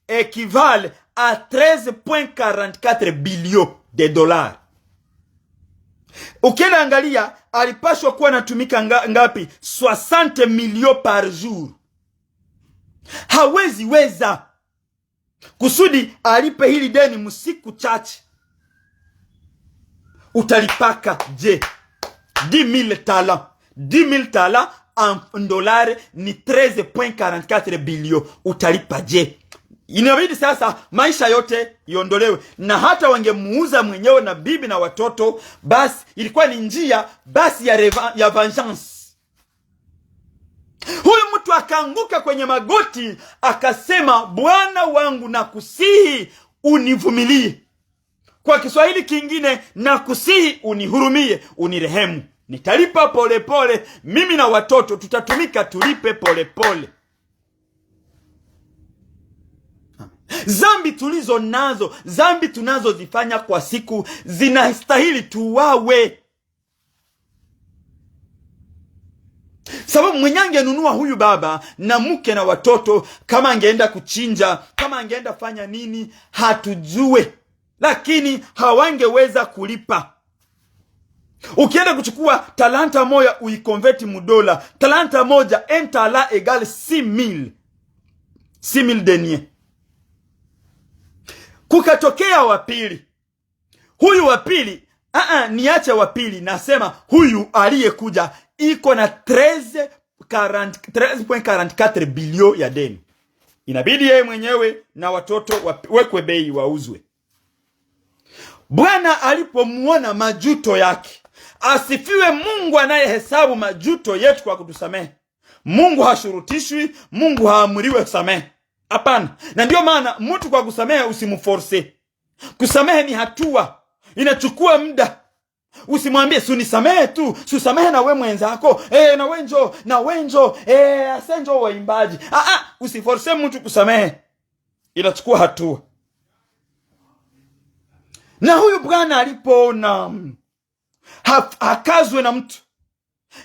équivalent à 13.44 billions de dollars. Ukienda angalia, alipashwa kuwa natumika ngapi? 60 millions par jour. Hawezi weza kusudi alipe hili deni msiku chache. Utalipaka je? 10,000 talents. 10,000 talents en dollars ni 13.44 billions. Utalipa je? Inabidi sasa maisha yote iondolewe, na hata wangemuuza mwenyewe na bibi na watoto, basi ilikuwa ni njia basi ya vengeance. Huyu mtu akaanguka kwenye magoti akasema, Bwana wangu nakusihi univumilie. Kwa Kiswahili kingine, nakusihi unihurumie, unirehemu. Nitalipa pole pole, mimi na watoto tutatumika, tulipe pole pole. Zambi tulizo nazo, zambi tunazozifanya kwa siku zinastahili tuwawe. Sababu mwenye angenunua huyu baba na mke na watoto, kama angeenda kuchinja, kama angeenda fanya nini, hatujue, lakini hawangeweza kulipa. Ukienda kuchukua talanta moja uikonveti mudola, talanta moja entala egal 6,000 deniers. Kukatokea wapili. Huyu wapili, niache wapili, nasema huyu aliyekuja iko na 13.44 billions ya deni. Inabidi yeye mwenyewe na watoto wekwe bei, wauzwe. Bwana alipomuona majuto yake, asifiwe Mungu anayehesabu majuto yetu kwa kutusamehe. Mungu hashurutishwi, Mungu haamuriwe kusamehe. Hapana. Na ndio maana mtu kwa kusamehe usimforce. Kusamehe ni hatua, inachukua muda. Usimwambie sunisamehe tu, susamehe na we mwenzako, na wenjo, asenjo waimbaji. Usiforce mtu kusamehe, inachukua hatua. Na huyu bwana alipoona hakazwe na mtu,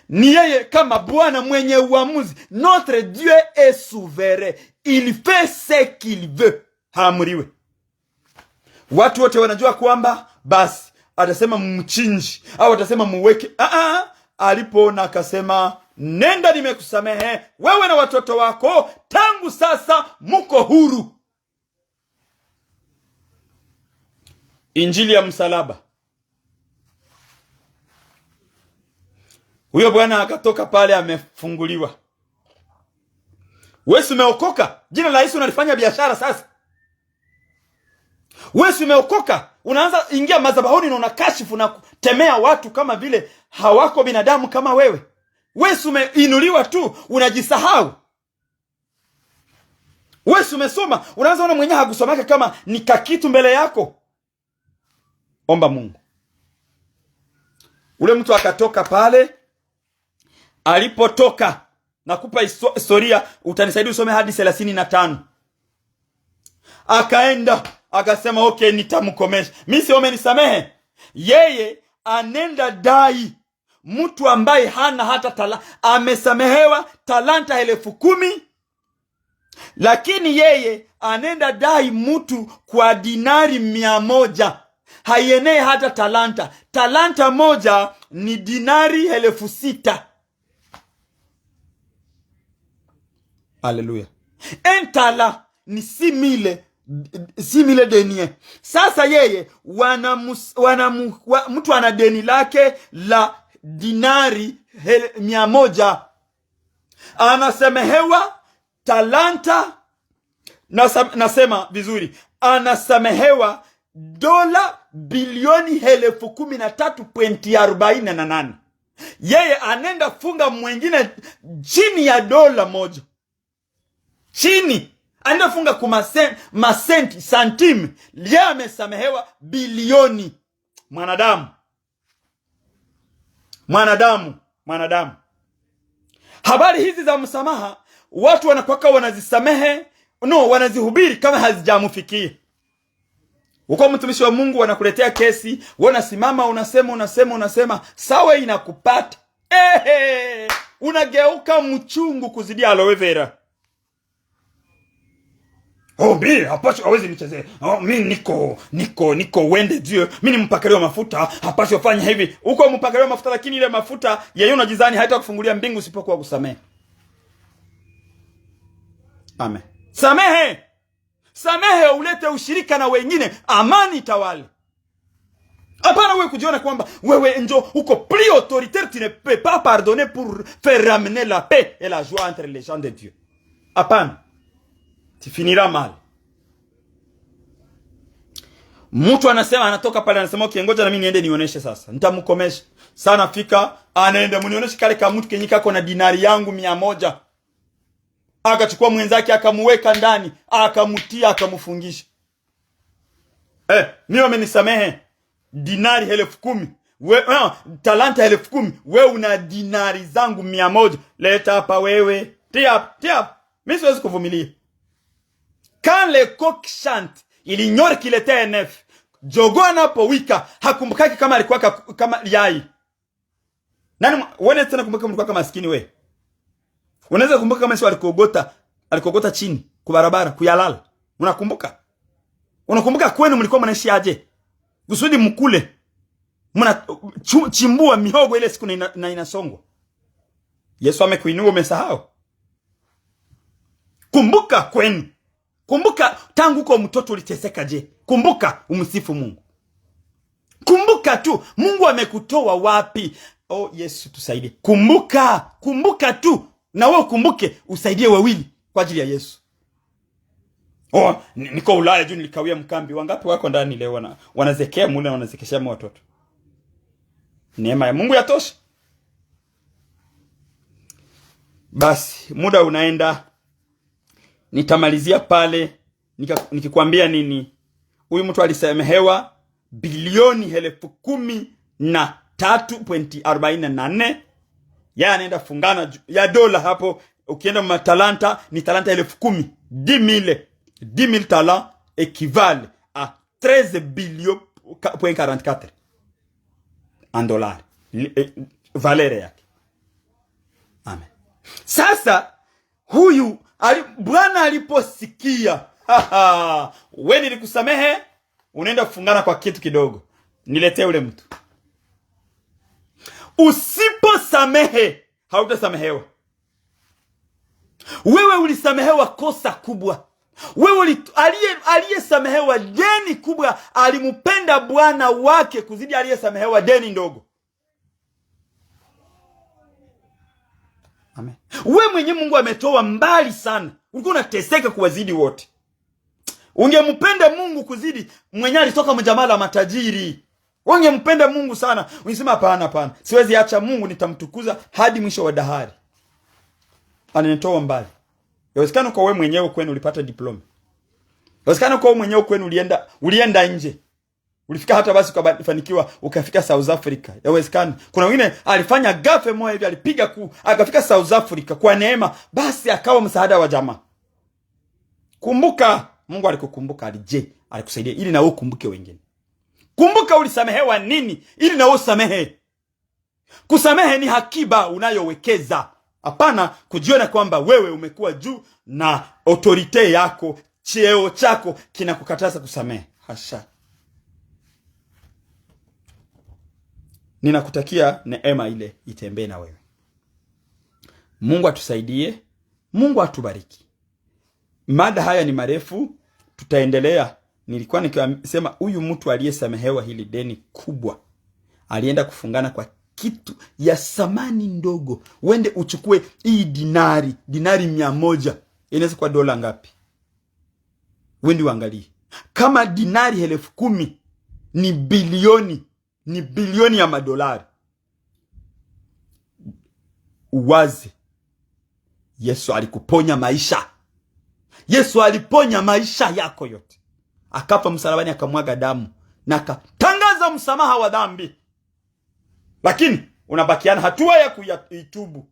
ni yeye kama Bwana mwenye uamuzi. Notre Dieu est souverain, il fait ce qu'il veut. Haamuriwe. Watu wote wanajua kwamba basi atasema mchinji au atasema muweke. Alipoona akasema, nenda, nimekusamehe wewe na watoto wako, tangu sasa muko huru. injili ya msalaba. Huyo bwana akatoka pale amefunguliwa. Wewe umeokoka, jina la Yesu unalifanya biashara sasa. Wewe umeokoka, unaanza ingia madhabahuni na unakashifu na kutemea watu kama vile hawako binadamu kama wewe. Wewe umeinuliwa tu, unajisahau. Wewe umesoma, unaanza ona mwenyewe hakusomaka kama ni kakitu mbele yako. Omba Mungu. Ule mtu akatoka pale, alipotoka, nakupa historia, utanisaidia usome hadi 35. Akaenda, akasema okay, nitamkomesha. Mimi siome nisamehe. Yeye anenda dai mtu ambaye hana hata amesamehewa talanta 10,000, lakini yeye anenda dai mtu kwa dinari 100. Haienee hata talanta. Talanta moja ni dinari 6,000. Haleluya. Entala ni 6,000 denier. Sasa yeye mtu ana deni lake la dinari 100. Anasamehewa talanta, nasema vizuri, anasamehewa dola bilioni 13.48. Yeye anenda funga mwingine chini ya dola moja. Chini anenda funga kuma masenti santime. Yeye amesamehewa bilioni. Mwanadamu. Habari hizi za msamaha watu wanakuwa wanazisamehe, wanazihubiri kama hazijamufikia. Uko mtumishi wa Mungu wanakuletea kesi, unasimama unasema, sawa inakupata. Unageuka mchungu kuzidia aloe vera. Mimi hapashi hawezi nichezee. Mimi niko wende Dieu. Mimi ni mpakaliwa mafuta, hapashi ufanye hivi. Uko mpakaliwa mafuta, lakini ile mafuta yeye unajizani haita kufungulia mbingu usipokuwa kusamehe. Amen. Samehe ulete ushirika na wengine, amani tawale. Hapana wewe kujiona kwamba wewe njo uko plus autoritaire, tu ne peux pas pardonner pour faire ramener la paix et la joie entre les gens de Dieu. Hapana. Tu finiras mal. Mtu anatoka pale anasema okay, ngoja na mimi niende nioneshe sasa. Nitamkomesha. Sana fika anaenda mnioneshe kale kama mtu kenyika kona dinari yangu 100. Akachukua mwenzake akamuweka ndani, akamutia, akamufungisha. Mimi amenisamehe dinari 10,000. Talanta 10,000. Wewe una dinari zangu 100. Leta hapa wewe. Tia. Mimi siwezi kuvumilia. Quand le coq chante, il ignore qu'il était un œuf. Jogo anapowika hakumbukaki kama alikuwa kama yai. Nani wewe tena kumbuka mlikuwa kama maskini wewe? Unaweza kukumbuka kama sio alikogota chini kwa barabara kuyalala? Unakumbuka? Unakumbuka kwenu mlikuwa mnaishi aje? Kusudi mkule. Chimbua mihogo ile siku na inasongwa. Yesu amekuinua, umesahau? Kumbuka kwenu. Kumbuka tangu uko mtoto uliteseka je. Kumbuka umsifu Mungu. Kumbuka tu Mungu amekutoa wapi. Yesu tusaidie. Kumbuka tu. Na wewe ukumbuke usaidie wawili kwa ajili ya Yesu. Niko Ulaya juu nilikawia mkambi. Wangapi wako ndani leo wanazekea mule, wanazekesha watoto. Neema ya Mungu yatosha. Basi muda unaenda. Nitamalizia pale nikikwambia nini. Huyu mtu alisamehewa bilioni 13.48. Ya anaenda fungana ya dola hapo. Ukienda matalanta ni talanta 10,000. 10,000 talents équivalent à 13 billions point 44 en dollars. Valeur yake. Amen. Sasa huyu Bwana aliposikia, wewe nilikusamehe, unaenda kufungana kwa kitu kidogo. Niletee ule mtu. Usiposamehe hautasamehewa. Wewe ulisamehewa kosa kubwa. Wewe aliyesamehewa deni kubwa alimpenda bwana wake kuzidi aliyesamehewa deni ndogo. Amen. Wewe mwenye Mungu ametoa mbali sana, ulikuwa unateseka kuwazidi wote. Ungempenda Mungu kuzidi mwenye alitoka mjamaa la matajiri. Ungempenda Mungu sana. Unasema hapana. Siwezi acha Mungu, nitamtukuza hadi mwisho wa dahari. Ananitoa mbali. Yawezekana kwa wewe mwenyewe kwenu ulipata diploma. Yawezekana kwa wewe mwenyewe kwenu ulienda nje. Ulifika hata basi ukafanikiwa ukafika South Africa. Yawezekana. Kuna wengine alifanya gafe moja hivi, alipiga akafika South Africa kwa neema, basi akawa msaada wa jamaa. Kumbuka, Mungu alikukumbuka alikusaidia ili na wewe ukumbuke wengine. Kumbuka ulisamehewa nini ili na wewe usamehe. Kusamehe ni hakiba unayowekeza. Hapana kujiona kwamba wewe umekuwa juu na autorite yako, cheo chako kinakukataza kusamehe. Hasha. Ninakutakia neema ile itembee na wewe. Mungu atusaidie, Mungu atubariki. Mada haya ni marefu, tutaendelea. Nilikuwa nikisema huyu mtu aliyesamehewa hili deni kubwa alienda kufungana kwa kitu ya samani ndogo. Wende uchukue hii dinari 100. Inaweza kwa dola ngapi? Wende uangalie. Kama dinari 10,000 ni bilioni ya madolari. Uwaze. Yesu alikuponya maisha. Yesu aliponya maisha yako yote. Akafa msalabani, akamwaga damu na akatangaza msamaha wa dhambi. Lakini unabakiana hatua ya kuitubu.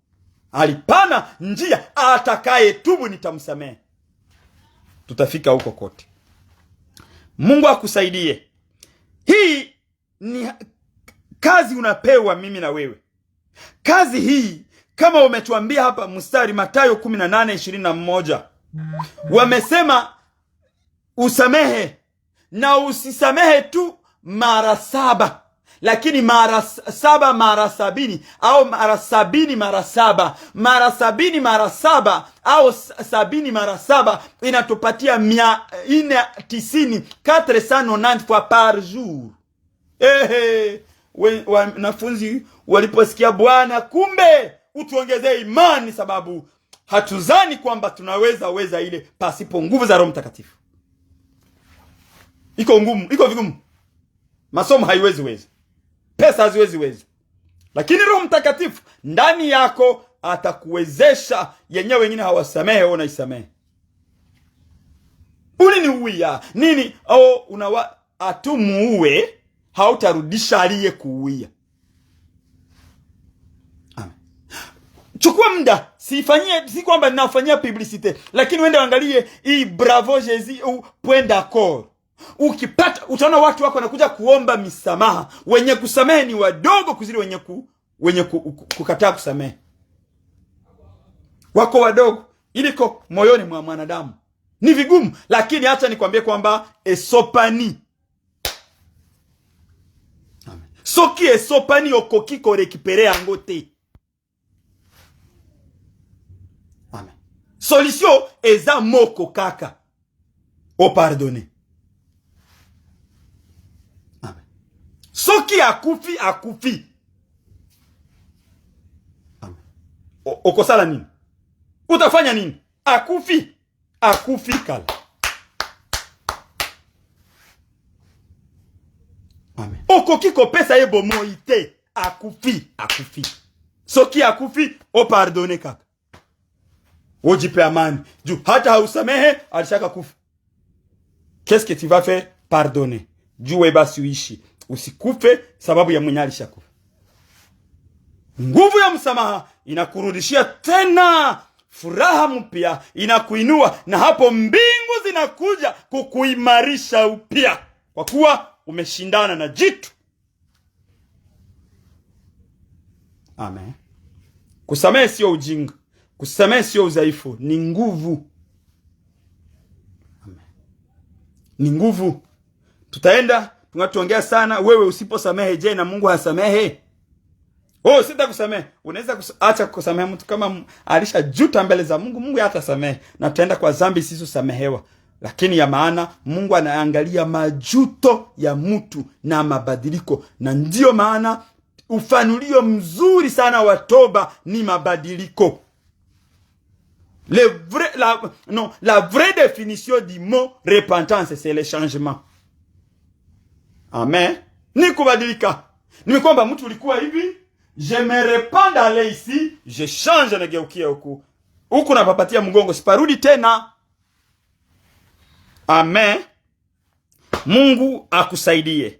Alipana njia, atakaye tubu nitamsamehe. Tutafika huko kote. Mungu akusaidie. Hii ni kazi unapewa mimi na wewe. Kazi hii kama umetuambia hapa mstari Mathayo 18:21. Wamesema usamehe, na usisamehe tu mara 7, lakini mara 7 mara 70, au mara 70 mara 7, mara 70 mara 7, au 70 mara 7 inatupatia 490, 490 fois par jour. Wanafunzi waliposikia Bwana, kumbe utuongezee imani, sababu hatuzani kwamba tunaweza ile pasipo nguvu za Roho Mtakatifu. Iko vigumu. Masomo haiwezi. Pesa haziwezi. Lakini Roho Mtakatifu ndani yako atakuwezesha. Yenyewe wengine hawasamehe, wewe unaisamehe. Uliniuia nini? Atumuue, hautarudisha aliyekuuia. Amen. Chukua muda, si kwamba ninafanyia publicity, lakini wende angalie hii Bravo Jesus au Point d'accord. Ukipata utaona watu wako wanakuja kuomba misamaha. Wenye kusamehe ni wadogo kuzidi wenye kukataa kusamehe. Wako wadogo iliko moyoni mwa mwanadamu. Ni vigumu, lakini acha nikwambie kwamba esopani. Amen. Soki esopani okoki ko récupérer angote. Amen. Solution eza moko kaka. O pardonner. Soki akufi. Amen. Okosala nini? Utafanya nini? Akufi kala. Amen. Okokiko pesa ebo moite. Akufi. Soki akufi, o pardonne kaka. Ojipe amani. Juu hata hausamehe, alishaka kufa. Qu'est-ce que tu vas faire? Pardonner. Juu basi uishi. Usikufe sababu ya mwenye alishakufa. Nguvu ya msamaha inakurudishia tena furaha mpya, inakuinua, na hapo mbingu zinakuja kukuimarisha upya, kwa kuwa umeshindana na jitu. Amen. Kusamehe sio ujinga, kusamehe sio udhaifu, ni nguvu. Amen. Ni nguvu. Tutaenda tunatuongea sana. Wewe usiposamehe, je, na Mungu hasamehe? Oh, sitakusamehe. Unaweza acha kusamehe mtu kama alishajuta mbele za Mungu, Mungu hatasamehe na tutaenda kwa dhambi zisizosamehewa. Lakini ya maana Mungu anaangalia majuto ya mtu na mabadiliko, na ndio maana ufanulio mzuri sana wa toba ni mabadiliko. La vraie définition du mot repentance, c'est le changement. Amen. Ni kubadilika. Ni kwamba mtu ulikuwa hivi, je me repens d'aller ici, je change, nageukia huku. Huku napapatia mgongo, siparudi tena. Amen. Mungu akusaidie.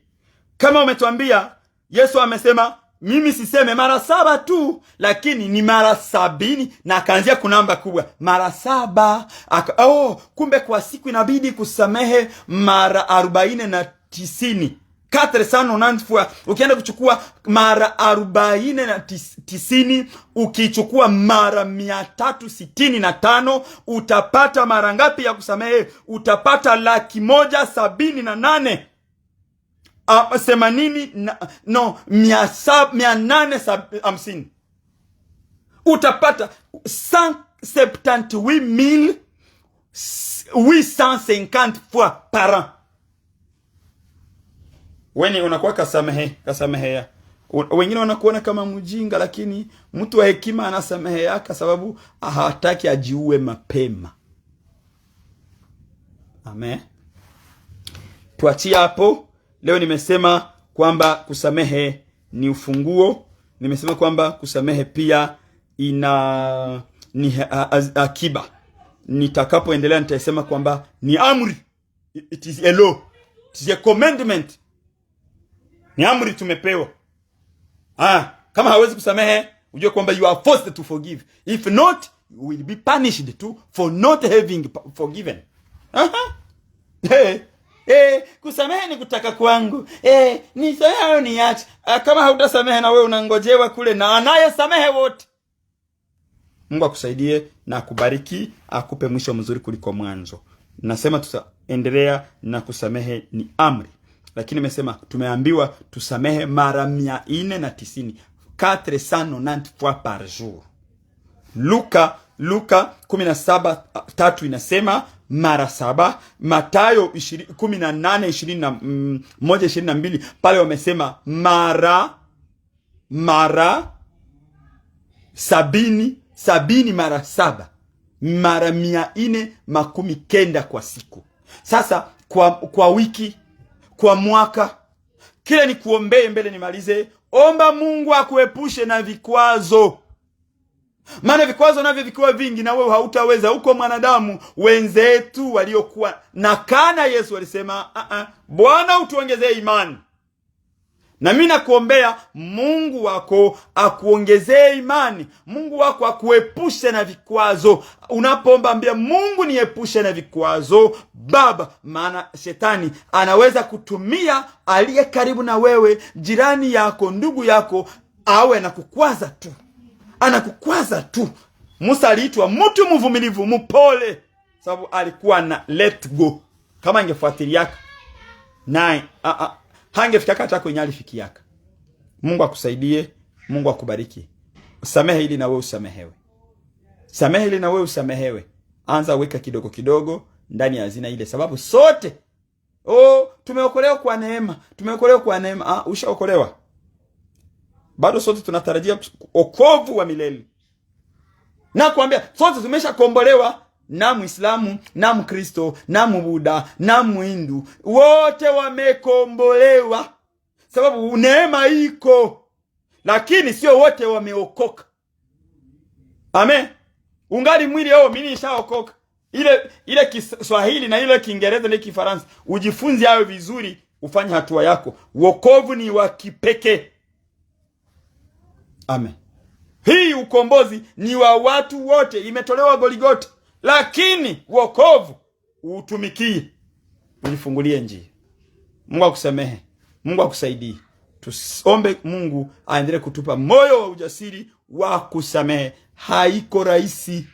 Kama umetuambia, Yesu amesema, mimi siseme mara 7 tu, lakini ni mara 70, na akaanzia kunamba kubwa, mara 7. Kumbe kwa siku inabidi kusamehe mara 40 na 90. 490 fois. Ukienda kuchukua mara 40 na 90, ukichukua mara 365, utapata mara ngapi ya kusamehe? Utapata 178,000. 850. Utapata 178,850 fois par an. Weni unakuwa kasamehea. Wengine wanakuona kama mjinga, lakini mtu wa hekima anasamehea kwa sababu hataki ajiue mapema. Amen. Tuachie hapo. Leo nimesema kwamba kusamehe ni ufunguo. Nimesema kwamba kusamehe pia ni akiba. Nitakapoendelea nitasema kwamba ni amri. It is a law. It is a commandment. Ni amri tumepewa. Kama hawezi kusamehe, ujue kwamba you are forced to forgive. If not, you will be punished too for not having forgiven. Kusamehe ni kutaka kwangu. Ni sawa niache. Kama hautasamehe na wewe unangojewa kule na anayesamehe wote. Mungu akusaidie na akubariki, akupe mwisho mzuri kuliko mwanzo. Nasema tutaendelea na kusamehe ni amri. Lakini nimesema tumeambiwa tusamehe mara 490, 490 fois par jour. Luka 17:3 inasema mara 7. Mathayo 18:21-22 pale wamesema mara 70 mara 7, mara 490 kwa siku. Sasa kwa wiki, kwa mwaka, kile ni kuombee mbele nimalize. Omba Mungu akuepushe na vikwazo. Maana vikwazo navyo vikiwa vingi na wewe hautaweza. Uko mwanadamu. Wenzetu waliokuwa na Kana Yesu walisema, Bwana utuongezee imani. Na mimi nakuombea Mungu wako akuongezee imani. Mungu wako akuepushe na vikwazo. Unapoomba ambia Mungu niepushe na vikwazo, Baba, maana shetani anaweza kutumia aliye karibu na wewe, jirani yako, ndugu yako, awe anakukwaza tu. Anakukwaza tu. Musa aliitwa mtu mvumilivu, mpole, sababu alikuwa na let go. Kama angefuatiliaka naye hangefika hata kwenye alifikiaka. Mungu akusaidie, Mungu akubariki. Samehe ili na wewe usamehewe. Samehe ili na wewe usamehewe. Anza weka kidogo kidogo ndani ya hazina ile, sababu sote tumeokolewa kwa neema. Tumeokolewa kwa neema. Ushaokolewa. Bado sote tunatarajia wokovu wa milele. Na kuambia sote tumeshakombolewa, na Muislamu, na Mkristo, na Mbuddha, na Muhindu, wote wamekombolewa. Sababu neema iko, lakini sio wote wameokoka. Amen. Ungali mwili mimi nishaokoka. Ile Kiswahili na ile Kiingereza na Kifaransa, ujifunze hayo vizuri, ufanye hatua yako. Wokovu ni wa kipekee. Amen. Hii ukombozi ni wa watu wote, imetolewa Golgotha, lakini wokovu utumikie, ujifungulie njia. Mungu akusamehe, Mungu akusaidie. Tuombe Mungu aendelee kutupa moyo wa ujasiri wa kusamehe. Haiko rahisi.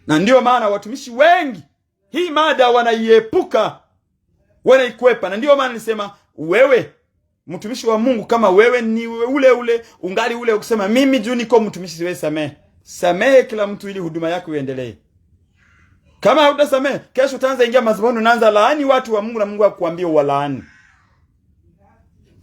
Na ndio maana watumishi wengi hii mada wanaiepuka, wanaikwepa. Na ndio maana nilisema wewe mtumishi wa Mungu, kama wewe ni ule ungali ule ukisema mimi juu niko mtumishi siwezi samehe. Samehe kila mtu ili huduma yako iendelee. Kama hautasamehe, kesho utaanza ingia madhabahuni unaanza laani watu wa Mungu na Mungu akuambia walaani.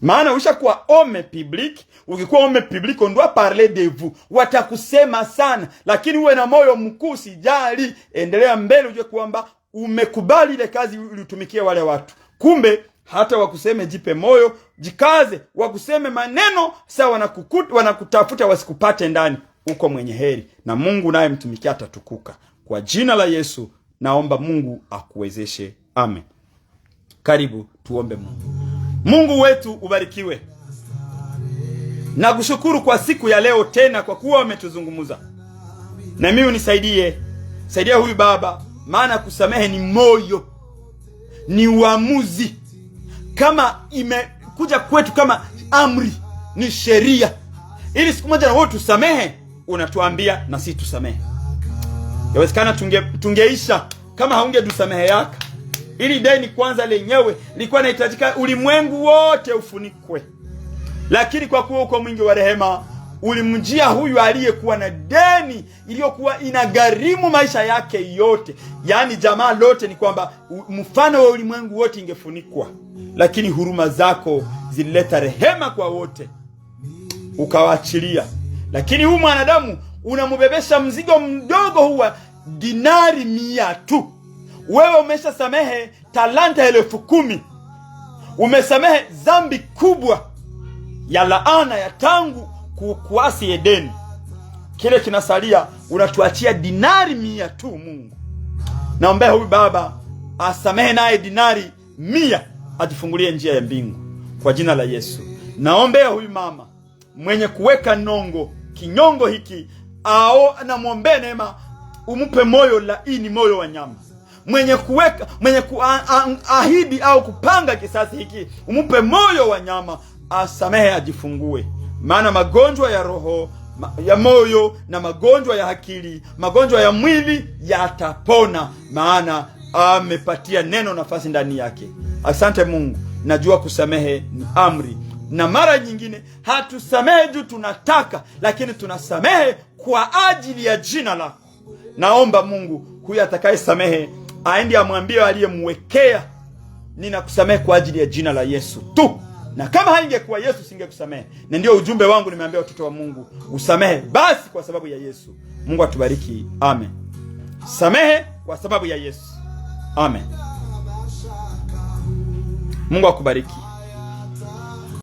Maana ushakuwa homme public, ukikuwa homme public on doit parler de vous. Watakusema sana, lakini uwe na moyo mkuu, sijali, endelea mbele ujue kwamba umekubali ile kazi ulitumikia wale watu. Kumbe hata wakuseme jipe moyo, jikaze, wakuseme maneno sawa wanakutafuta wasikupate ndani, uko mwenye heri na Mungu naye mtumikia atatukuka. Kwa jina la Yesu naomba Mungu akuwezeshe. Amen. Karibu tuombe Mungu. Mungu wetu ubarikiwe. Na kushukuru kwa siku ya leo tena kwa kuwa umetuzungumza. Na mimi unisaidie, saidia huyu baba, maana kusamehe ni moyo, ni uamuzi. Kama imekuja kwetu kama amri, ni sheria. Ili siku moja na wewe tusamehe, unatuambia na sisi tusamehe. Yawezekana tungeisha kama haungetusamehe yaka. Ili deni kwanza lenyewe lilikuwa linahitajika ulimwengu wote ufunikwe. Lakini kwa kuwa uko mwingi wa rehema, ulimjia huyu aliyekuwa na deni iliyokuwa inagharimu maisha yake yote. Yaani jamaa lote, ni kwamba mfano wa ulimwengu wote ingefunikwa. Lakini huruma zako zilileta rehema kwa wote, ukawaachilia. Lakini huyu mwanadamu unamubebesha mzigo mdogo, huwa dinari 100 tu. Wewe umesha samehe talanta 10,000. Umesamehe dhambi kubwa ya laana ya tangu kuasi Edeni. Kile kinasalia unatuachia dinari 100 tu. Mungu, naombea huyu baba asamehe naye dinari 100, atufungulie njia ya mbingu kwa jina la Yesu. Naombea huyu mama mwenye kuweka kinyongo hiki, na muombe neema, umupe moyo laini, moyo wa nyama. Mwenye kuahidi au kupanga kisasi hiki, umupe moyo wa nyama, asamehe, ajifungue. Maana magonjwa ya roho, ya moyo na magonjwa ya akili, magonjwa ya mwili yatapona, maana amepatia neno nafasi ndani yake. Asante Mungu, najua kusamehe ni amri. Na mara nyingine hatusamehe juu tunataka, lakini tunasamehe kwa ajili ya jina lako. Naomba Mungu, huyu atakaye samehe aende amwambie aliyemwekea, ninakusamehe kwa ajili ya jina la Yesu tu. Na kama haingekuwa Yesu singekusamehe. Na ndio ujumbe wangu, nimeambia watoto wa Mungu, usamehe basi kwa sababu ya Yesu. Mungu atubariki. Amen. Samehe kwa sababu ya Yesu. Amen. Mungu akubariki.